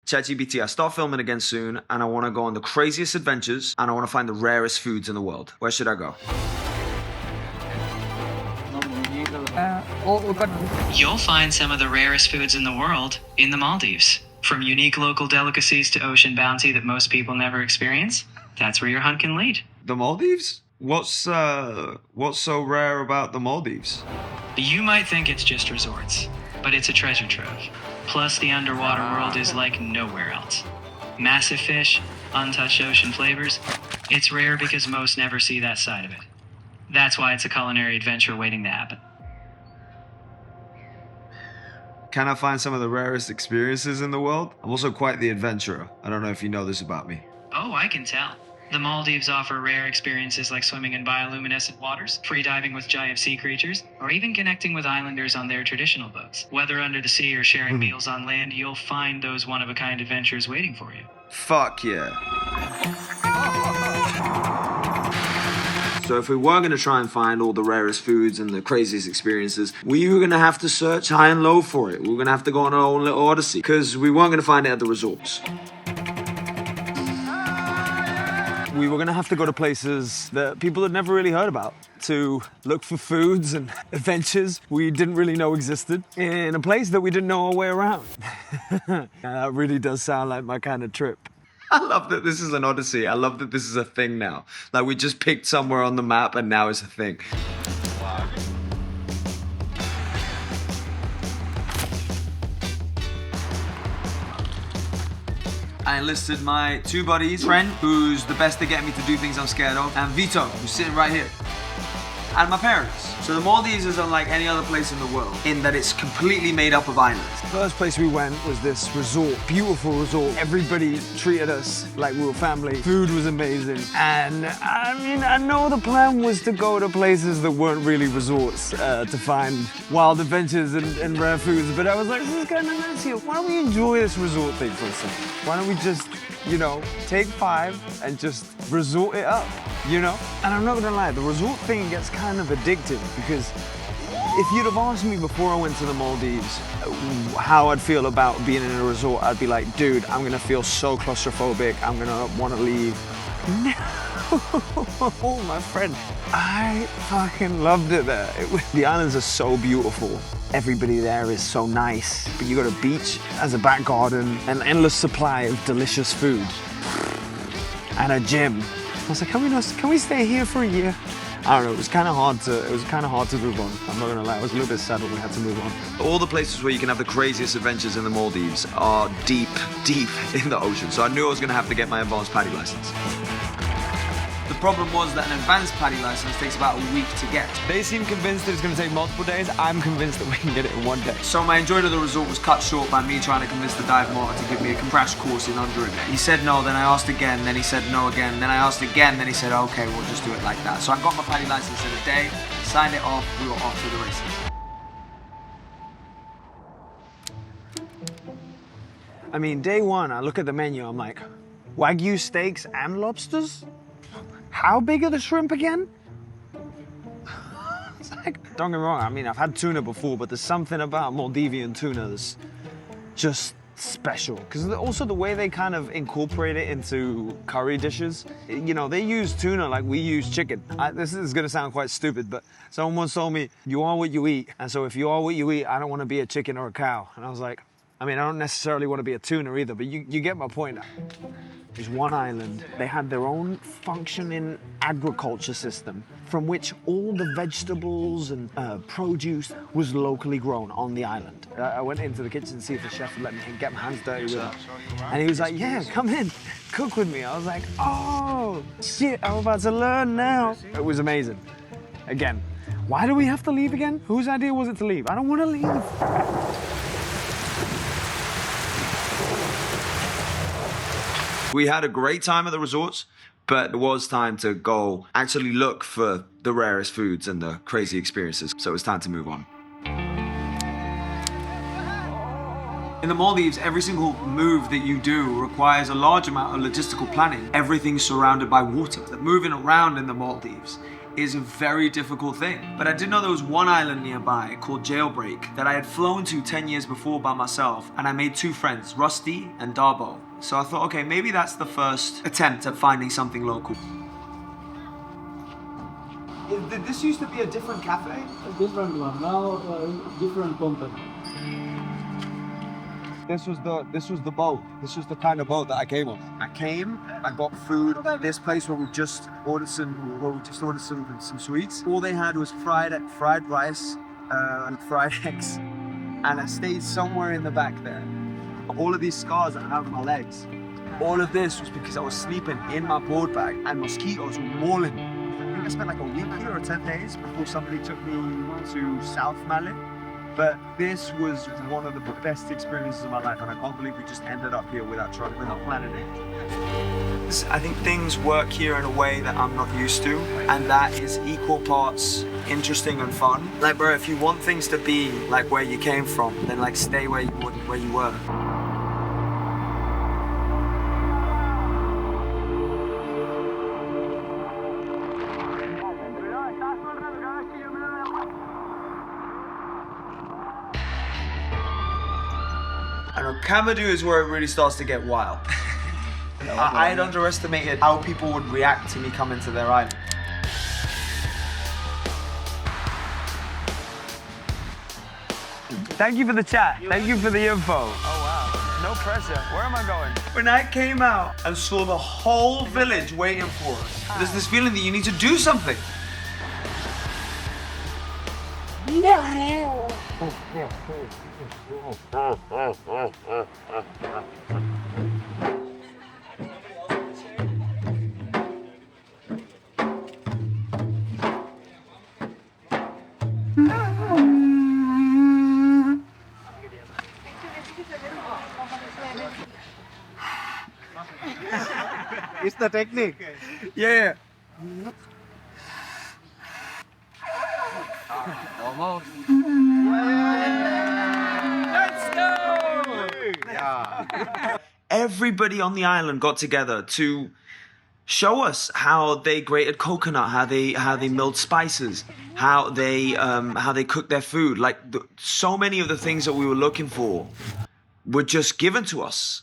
ChatGPT, I start filming again soon, and I want to go on the craziest adventures, and I want to find the rarest foods in the world. Where should I go? You'll find some of the rarest foods in the world in the Maldives. From unique local delicacies to ocean bounty that most people never experience, that's where your hunt can lead. The Maldives? What's so rare about the Maldives? You might think it's just resorts, but it's a treasure trove. Plus, the underwater world is like nowhere else. Massive fish, untouched ocean flavors. It's rare because most never see that side of it. That's why it's a culinary adventure waiting to happen. Can I find some of the rarest experiences in the world? I'm also quite the adventurer. I don't know if you know this about me. Oh, I can tell. The Maldives offer rare experiences like swimming in bioluminescent waters, free diving with giant sea creatures, or even connecting with islanders on their traditional boats. Whether under the sea or sharing meals on land, you'll find those one-of-a-kind adventures waiting for you. Fuck yeah. So if we were going to try and find all the rarest foods and the craziest experiences, we were going to have to search high and low for it. We were going to have to go on our own little odyssey, because we weren't going to find it at the resorts. We were going to have to go to places that people had never really heard about to look for foods and adventures we didn't really know existed in a place that we didn't know our way around. That really does sound like my kind of trip. I love that this is an odyssey. I love that this is a thing now. Like, we just picked somewhere on the map and now it's a thing. I enlisted my two buddies, friend, who's the best at getting me to do things I'm scared of, and Vito, who's sitting right here, and my parents. So the Maldives is unlike any other place in the world in that it's completely made up of islands. The first place we went was this resort, beautiful resort. Everybody treated us like we were family. Food was amazing. And I mean, I know the plan was to go to places that weren't really resorts to find wild adventures and rare foods, but I was like, this is kind of nice here. Why don't we enjoy this resort thing for a second? Why don't we just, you know, take 5 and just resort it up, you know? And I'm not gonna lie, the resort thing gets kind of addictive because if you'd have asked me before I went to the Maldives how I'd feel about being in a resort, I'd be like, dude, I'm gonna feel so claustrophobic, I'm gonna wanna leave. No, my friend, I fucking loved it there. The islands are so beautiful. Everybody there is so nice. But you got a beach as a back garden, an endless supply of delicious food, and a gym. I was like, can we stay here for a year? I don't know, it was kind of hard to move on. I'm not gonna lie, I was a little bit sad when we had to move on. All the places where you can have the craziest adventures in the Maldives are deep, deep in the ocean. So I knew I was gonna have to get my advanced paddy license. The problem was that an advanced paddy license takes about a week to get. They seem convinced that it's going to take multiple days. I'm convinced that we can get it in one day. So my enjoyment of the resort was cut short by me trying to convince the dive marker to give me a crash course in under a day. He said no, then I asked again, then he said no again, then I asked again, then he said, okay, we'll just do it like that. So I got my paddy license in a day, signed it off, we were off to the races. I mean, day one, I look at the menu, I'm like, Wagyu steaks and lobsters? How big are the shrimp again? It's like, don't get me wrong, I mean, I've had tuna before, but there's something about Maldivian tuna that's just special. Because also the way they kind of incorporate it into curry dishes, you know, they use tuna like we use chicken. This is gonna sound quite stupid, but someone once told me, you are what you eat. And so if you are what you eat, I don't want to be a chicken or a cow. And I was like, I mean, I don't necessarily want to be a tuna either, but you get my point. There's one island. They had their own functioning agriculture system from which all the vegetables and produce was locally grown on the island. I went into the kitchen to see if the chef would let me get my hands dirty with it. And he was like, yeah, come in, cook with me. I was like, oh, shit, I'm about to learn now. It was amazing. Again, why do we have to leave again? Whose idea was it to leave? I don't want to leave. We had a great time at the resorts, but it was time to go actually look for the rarest foods and the crazy experiences. So it was time to move on. In the Maldives, every single move that you do requires a large amount of logistical planning. Everything's surrounded by water. Moving around in the Maldives is a very difficult thing. But I did know there was one island nearby called Jailbreak that I had flown to 10 years before by myself, and I made two friends, Rusty and Darbo. So I thought, okay, maybe that's the first attempt at finding something local. Did this used to be a different cafe? A different one. Now different company. This was the boat. This was the kind of boat that I came on. I came, I got food. This place where we just ordered some sweets. All they had was fried rice and fried eggs, and I stayed somewhere in the back there. All of these scars that I have on my legs, all of this was because I was sleeping in my board bag and mosquitoes were mauling me. I think I spent like a week here or 10 days before somebody took me to South Malin. But this was one of the best experiences of my life, and I can't believe we just ended up here without planning it. I think things work here in a way that I'm not used to, and that is equal parts interesting and fun. Like, bro, if you want things to be like where you came from, then like stay where you were. I know Kamadhoo is where it really starts to get wild. I had underestimated how people would react to me coming to their island. Thank you for the chat. Thank you for the info. Oh wow, no pressure. Where am I going? When I came out and saw the whole village waiting for us, there's this feeling that you need to do something. It's the technique. Yeah. Almost. Let's go! Yeah. Everybody on the island got together to show us how they grated coconut, how they milled spices, how they cooked their food. Like so many of the things that we were looking for were just given to us.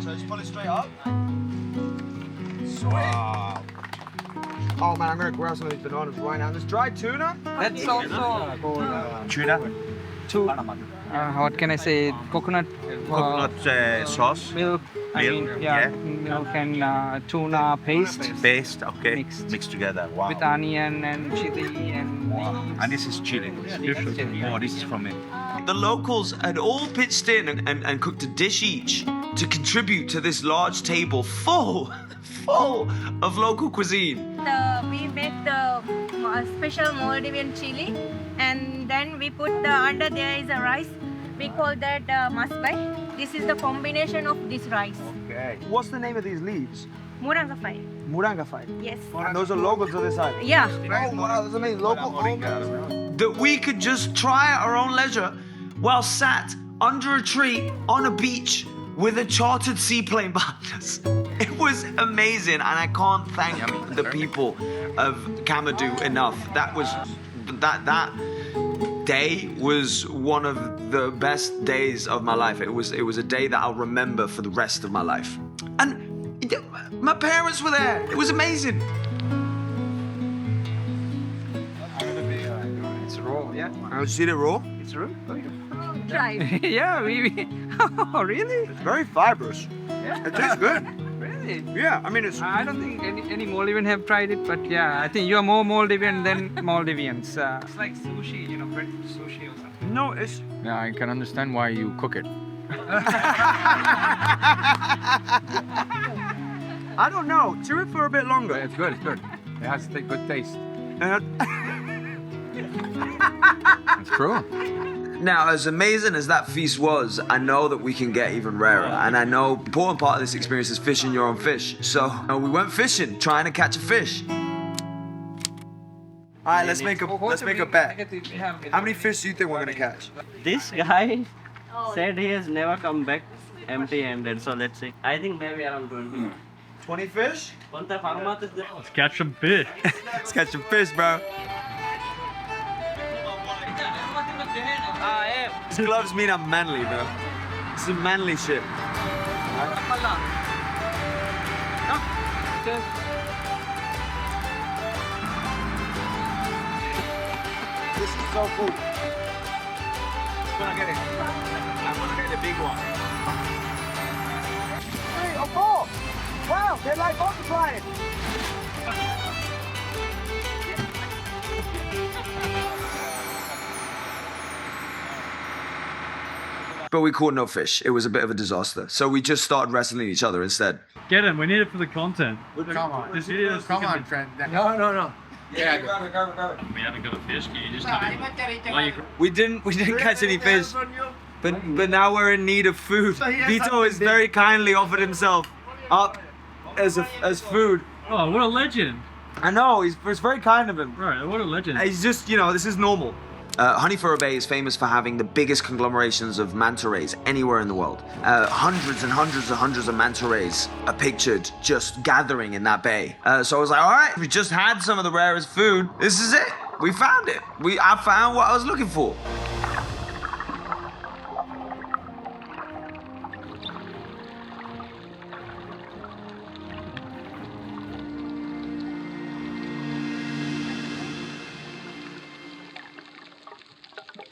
So just pull it straight up. Wow. Oh man, I'm gonna grab some of these bananas right now. There's dried tuna. That's also called Tuna. what can I say? Coconut. Sauce. Milk. Milk and tuna paste. Paste. Okay. Mixed together. Wow. With onion and chili and And this is chili. Oh, this is from it. The locals had all pitched in and cooked a dish each to contribute to this large table full of local cuisine. We make the special Maldivian chili, and then we put under there is a rice. We call that masbai. This is the combination of this rice. Okay. What's the name of these leaves? Murangafai. Murangafai. Yes. And those are local to this island. Yeah. Oh wow, that's amazing. Local that we could just try at our own leisure while sat under a tree on a beach with a chartered seaplane behind us. It was amazing, and I can't thank the people of Kamadhoo enough. That day was one of the best days of my life. It was a day that I'll remember for the rest of my life. And my parents were there. It was amazing. it's raw. Yeah. Did you see it raw? It's raw. Try. Yeah. Oh, really? It's very fibrous. Yeah. It tastes good. Really? Yeah, I mean it's. I don't think any Maldivian have tried it, but yeah, I think you are more Maldivian than Maldivians. It's like sushi, bread sushi or something. No, it's. Yeah, I can understand why you cook it. I don't know. Chew it for a bit longer. It's good, it's good. It has good taste. It's true. Now, as amazing as that feast was, I know that we can get even rarer. And I know the important part of this experience is fishing your own fish. So we went fishing, trying to catch a fish. All right, let's make a bet. How many fish do you think we're gonna catch? This guy said he has never come back empty-handed, so let's see. I think maybe around 20. 20 fish? Let's catch some fish. Let's catch some fish, bro. These gloves mean I'm manly, bro. This is manly shit. This is so cool. I'm gonna get it. I'm gonna get the big one. 3 or 4. Wow, they're like multiplying. But we caught no fish. It was a bit of a disaster. So we just started wrestling each other instead. Get him. We need it for the content. Come on. This video is Come on, Trent. No. Yeah. We haven't got a fish. Can you just come in? We didn't catch any fish. But now we're in need of food. Vito has very kindly offered himself up as food. Oh, what a legend. I know, it's very kind of him. Right, what a legend. He's just, this is normal. Honeyfurrow Bay is famous for having the biggest conglomerations of manta rays anywhere in the world. Hundreds and hundreds of manta rays are pictured just gathering in that bay. So I was like, all right, we just had some of the rarest food. This is it. We found it. I found what I was looking for.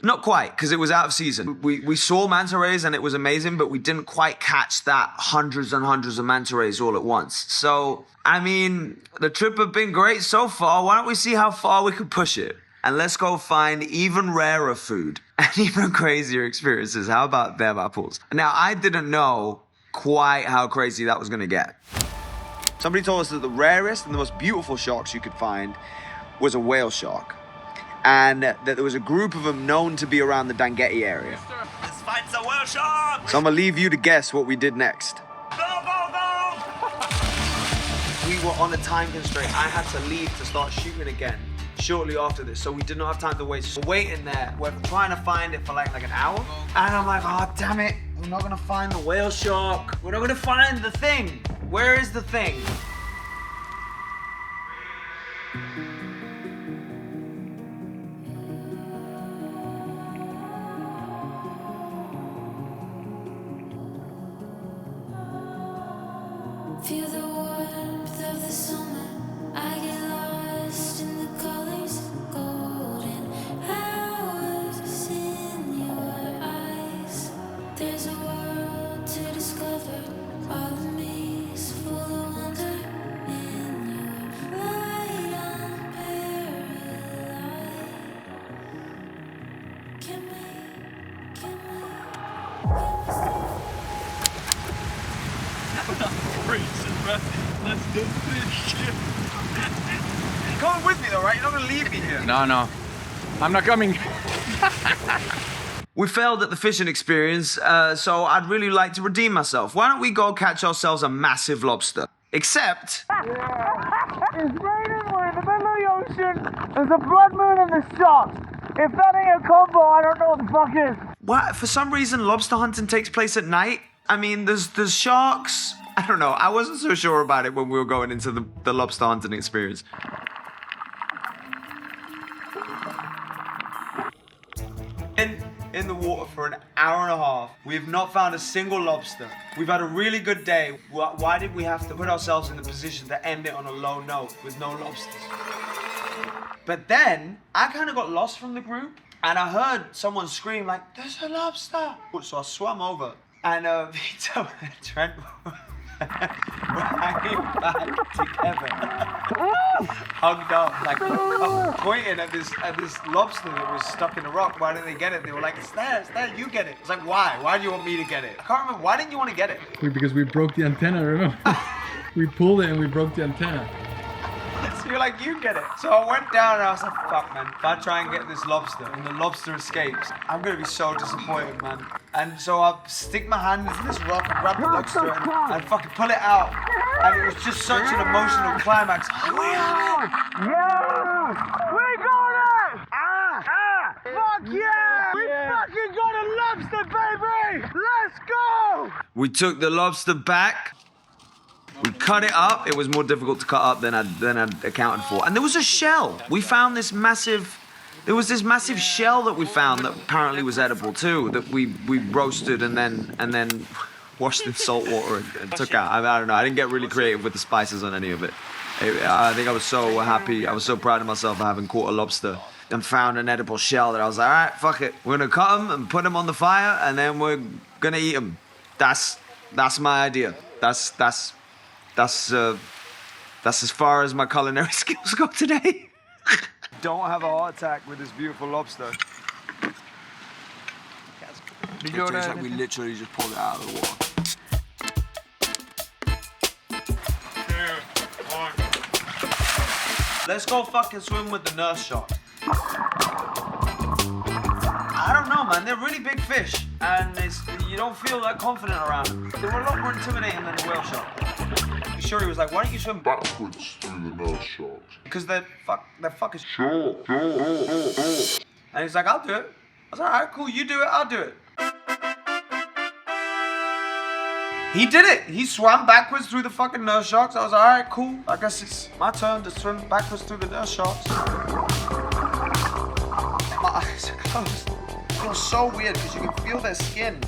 Not quite, because it was out of season. We saw manta rays and it was amazing, but we didn't quite catch that hundreds and hundreds of manta rays all at once. So, I mean, the trip has been great so far. Why don't we see how far we can push it? And let's go find even rarer food and even crazier experiences. How about them apples? Now, I didn't know quite how crazy that was going to get. Somebody told us that the rarest and the most beautiful sharks you could find was a whale shark. And that there was a group of them known to be around the Dangeti area. Let's find some whale sharks! So I'm gonna leave you to guess what we did next. Go! We were on a time constraint. I had to leave to start shooting again shortly after this, so we did not have time to wait. So we're waiting there. We're trying to find it for like an hour. And I'm like, oh, damn it. We're not gonna find the whale shark. We're not gonna find the thing. Where is the thing? Feel the warmth of the summer. I get lost in the colors, golden hours in your eyes. There's a world to discover. All of me is full of wonder. In your light, I'm paralyzed. Can we stay? Let's do this shit. Come with me though, right? You're not gonna leave me here. No. I'm not coming. We failed at the fishing experience, so I'd really like to redeem myself. Why don't we go catch ourselves a massive lobster? Except... It's raining, we're in the middle of the ocean, there's a blood moon and there's sharks. If that ain't a combo, I don't know what the fuck is. What? For some reason, lobster hunting takes place at night? I mean, there's sharks. I don't know. I wasn't so sure about it when we were going into the lobster hunting experience. In the water for an hour and a half. We have not found a single lobster. We've had a really good day. Why did we have to put ourselves in the position to end it on a low note with no lobsters? But then, I kind of got lost from the group, and I heard someone scream like, "There's a lobster!" So I swam over, and Vito and Trent were hanging back together, hugged up, like pointing at this lobster that was stuck in a rock. Why didn't they get it? They were like, "It's there, you get it." It's like, why? Why do you want me to get it? I can't remember. Why didn't you want to get it? Because we broke the antenna, remember? We pulled it and we broke the antenna. That's You're like, you get it. So I went down and I was like, fuck, man. If I try and get this lobster and the lobster escapes, I'm gonna be so disappointed, man. And so I stick my hand into this rock and grab the lobster and fucking pull it out. And it was just such an emotional climax. Yeah! We got it! Fuck yeah! We fucking got a lobster, baby! Let's go! We took the lobster back. We cut it up. It was more difficult to cut up than I'd accounted for. And there was a shell. We found this massive. There was this massive shell that we found that apparently was edible too. That we roasted and then washed in salt water and took out. I don't know. I didn't get really creative with the spices on any of it. I think I was so happy. I was so proud of myself for having caught a lobster and found an edible shell that I was like, all right, fuck it. We're gonna cut them and put them on the fire and then we're gonna eat them. That's my idea. That's as far as my culinary skills go today. Don't have a heart attack with this beautiful lobster. It tastes like we literally just pulled it out of the water. Let's go fucking swim with the nurse shark. I don't know, man. They're really big fish, and you don't feel that confident around them. They were a lot more intimidating than the whale shark. Sure, he was like, why don't you swim backwards through the nurse sharks? Because they're fucking sure. And he's like, I'll do it. I was like, all right, cool, you do it, I'll do it. He did it. He swam backwards through the fucking nurse sharks. I was like, all right, cool. I guess it's my turn to swim backwards through the nurse sharks. My eyes are closed. It feels so weird because you can feel their skin.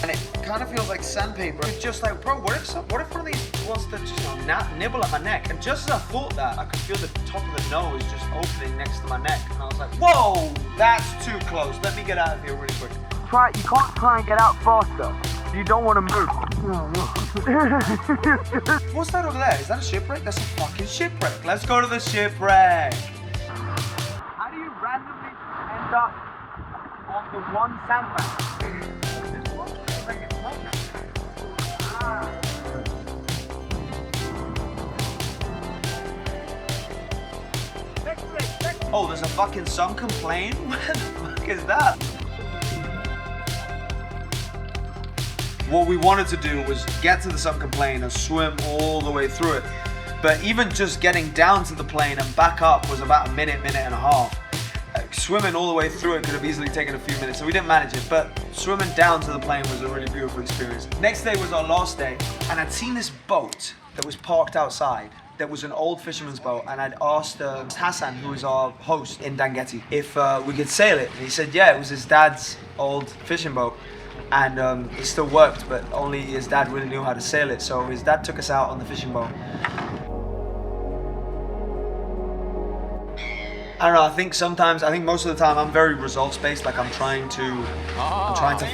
And it kind of feels like sandpaper. It's just like, bro, what if one of these wants to just nibble at my neck? And just as I thought that, I could feel the top of the nose just opening next to my neck. And I was like, whoa, that's too close. Let me get out of here really quick. You can't try and get out faster. You don't want to move. What's that over there? Is that a shipwreck? That's a fucking shipwreck. Let's go to the shipwreck. How do you randomly end up on the one sandbank? Oh, there's a fucking sunken plane? What the fuck is that? What we wanted to do was get to the sunken plane and swim all the way through it. But even just getting down to the plane and back up was about a minute and a half. Swimming all the way through it could have easily taken a few minutes, so we didn't manage it. But swimming down to the plane was a really beautiful experience. Next day was our last day, and I'd seen this boat that was parked outside. That was an old fisherman's boat, and I'd asked Hassan, who was our host in Dangeti, if we could sail it. And he said, yeah, it was his dad's old fishing boat, and it still worked, but only his dad really knew how to sail it. So his dad took us out on the fishing boat. I don't know, I think most of the time I'm very results-based, like I'm trying to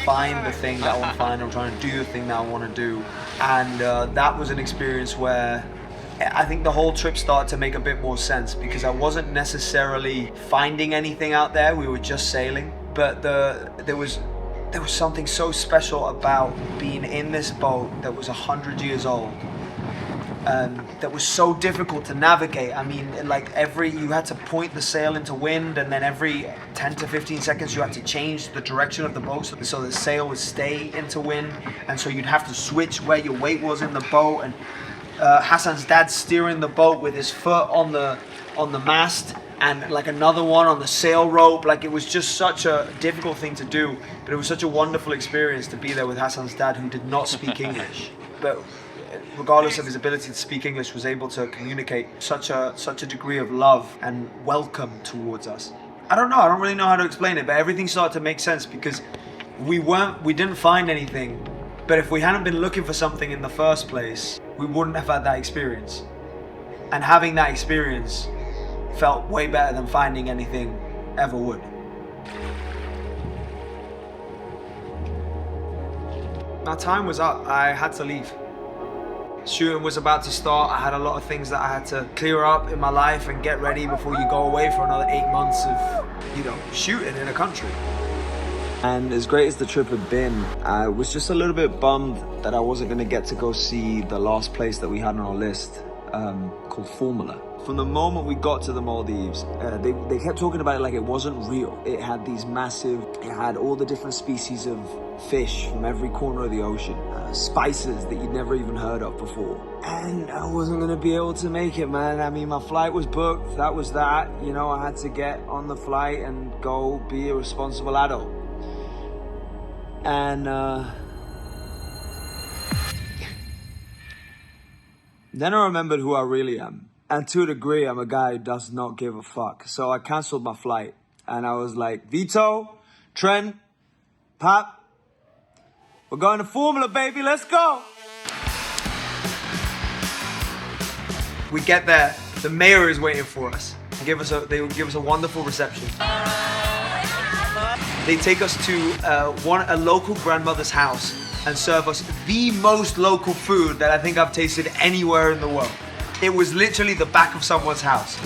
find the thing that I want to find, I'm trying to do the thing that I want to do. And that was an experience where I think the whole trip started to make a bit more sense because I wasn't necessarily finding anything out there, we were just sailing. But there was something so special about being in this boat that was 100 years old. That was so difficult to navigate. I mean, like you had to point the sail into wind, and then every 10 to 15 seconds you had to change the direction of the boat so the sail would stay into wind, and so you'd have to switch where your weight was in the boat. And Hassan's dad steering the boat with his foot on the mast, and like another one on the sail rope. Like it was just such a difficult thing to do, but it was such a wonderful experience to be there with Hassan's dad, who did not speak English, but regardless of his ability to speak English, was able to communicate such a degree of love and welcome towards us. I don't really know how to explain it, but everything started to make sense because we didn't find anything, but if we hadn't been looking for something in the first place, we wouldn't have had that experience. And having that experience felt way better than finding anything ever would. My time was up. I had to leave. Shooting was about to start. I had a lot of things that I had to clear up in my life and get ready before you go away for another 8 months of, shooting in a country. And as great as the trip had been, I was just a little bit bummed that I wasn't going to get to go see the last place that we had on our list, called Formula. From the moment we got to the Maldives, they kept talking about it like it wasn't real. It had these massive, it had all the different species of fish from every corner of the ocean, spices that you'd never even heard of before. And I wasn't gonna be able to make it, man. I mean, my flight was booked, that was that. You know, I had to get on the flight and go be a responsible adult. And then I remembered who I really am. And to a degree, I'm a guy who does not give a fuck. So I canceled my flight. And I was like, Vito, Trent, Pap, we're going to Formula, baby, let's go. We get there, the mayor is waiting for us. They would give us a wonderful reception. They take us to a local grandmother's house and serve us the most local food that I think I've tasted anywhere in the world. It was literally the back of someone's house.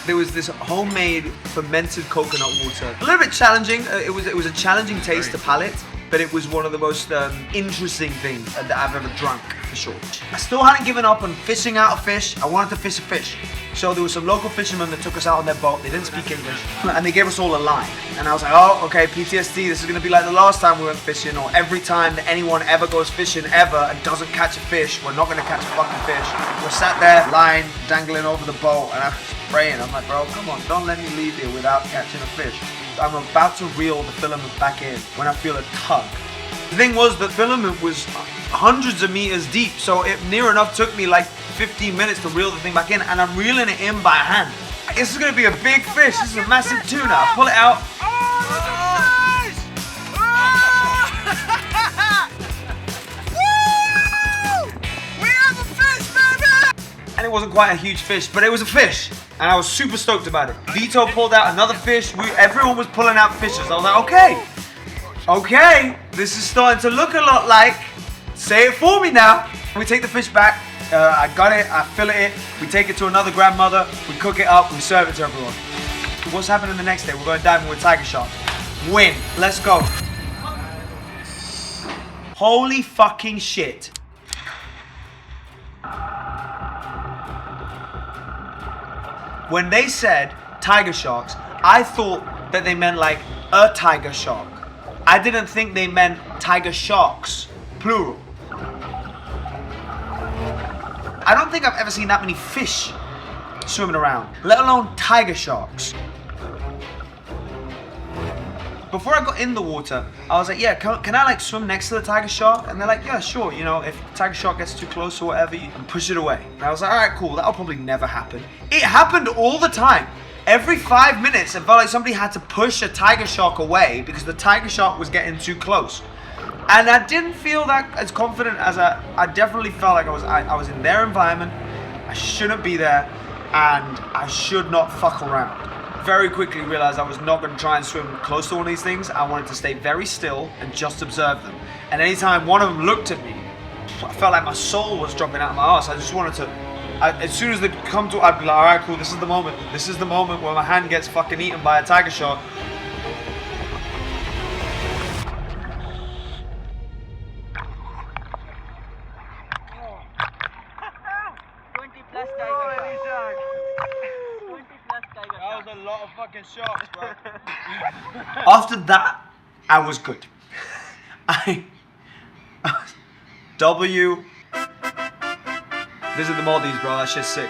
There was this homemade fermented coconut water. A little bit challenging. It was a challenging taste to palate, but it was one of the most interesting things that I've ever drunk, for sure. I still hadn't given up on fishing out a fish. I wanted to fish a fish. So there were some local fishermen that took us out on their boat. They didn't speak English, and they gave us all a line. And I was like, oh, okay, PTSD, this is gonna be like the last time we went fishing, or every time that anyone ever goes fishing ever and doesn't catch a fish, we're not gonna catch a fucking fish. We're sat there, line dangling over the boat, and I'm praying. I'm like, bro, come on, don't let me leave here without catching a fish. I'm about to reel the filament back in when I feel a tug. The thing was, the filament was hundreds of meters deep, so it near enough took me like 15 minutes to reel the thing back in, and I'm reeling it in by hand. This is gonna be a big fish. This is a massive tuna. I pull it out. We have a fish, baby! And it wasn't quite a huge fish, but it was a fish, and I was super stoked about it. Vito pulled out another fish. Everyone was pulling out fishes. I was like, okay, this is starting to look a lot like, say it for me now. We take the fish back, I got it, I fillet it, we take it to another grandmother, we cook it up, we serve it to everyone. What's happening the next day? We're going diving with tiger sharks. Win, let's go. Holy fucking shit. When they said tiger sharks, I thought that they meant like a tiger shark. I didn't think they meant tiger sharks, plural. I don't think I've ever seen that many fish swimming around, let alone tiger sharks. Before I got in the water, I was like, yeah, can I like swim next to the tiger shark? And they're like, yeah, sure, you know, if the tiger shark gets too close or whatever, you can push it away. And I was like, all right, cool, that'll probably never happen. It happened all the time. Every 5 minutes, it felt like somebody had to push a tiger shark away because the tiger shark was getting too close. And I didn't feel that as confident as I definitely felt like I was in their environment. I shouldn't be there, and I should not fuck around. Very quickly realized I was not going to try and swim close to one of these things. I wanted to stay very still and just observe them. And anytime one of them looked at me, I felt like my soul was dropping out of my ass. I just wanted to, as soon as they come to, I'd be like, all right, cool, this is the moment. This is the moment where my hand gets fucking eaten by a tiger shark. That was a lot of fucking sharks, bro. After that, I was good. Visit the Maldives, bro. That shit's sick.